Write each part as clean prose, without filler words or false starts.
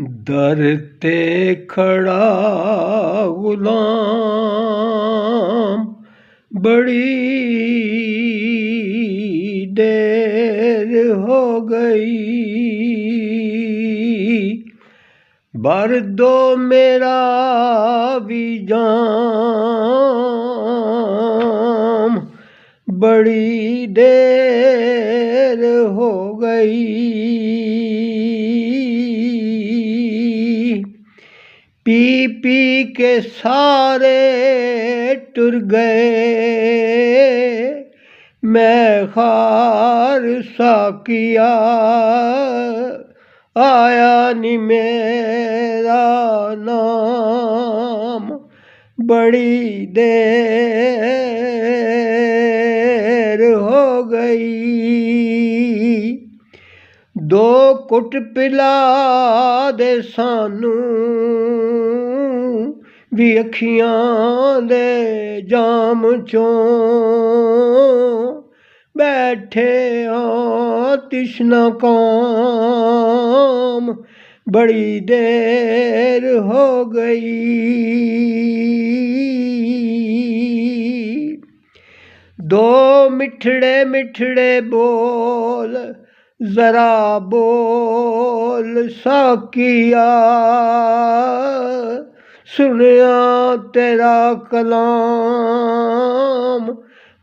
दर ते खड़ा गुलाम बड़ी देर हो गई, भर दो मेरा भी जाम, बड़ी देर हो गई। पी पी के सारे टुर गए, मैं खार सा किया, आया नी मेरा नाम, बड़ी देर हो गई। दो कुट पिला दे सानू भी अखियां दे जाम चों, बैठे तिश्ना काम, बड़ी देर हो गई। दो मिठड़े मिठड़े बोल जरा बोल साकिया, सुनिया तेरा कलाम,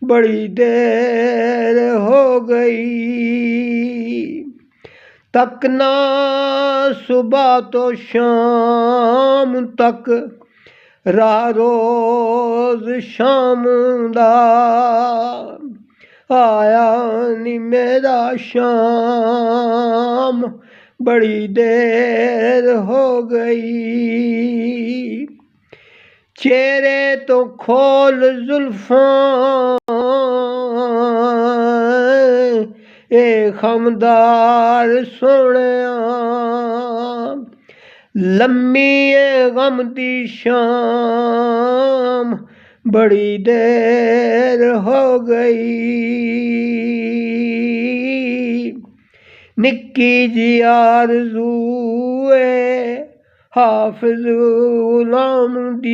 बड़ी देर हो गई। तकना सुबह तो शाम तक, राह रोज शाम दा, आया नी मेरा शाम, बड़ी देर हो गई। चेहरे तो खोल जुल्फां ए खमदार सोहणिया, लम्मी ए गम दी शाम, बड़ी देर हो गई। निक्की जी आरज़ू ए हाफिज़ गुलाम दी।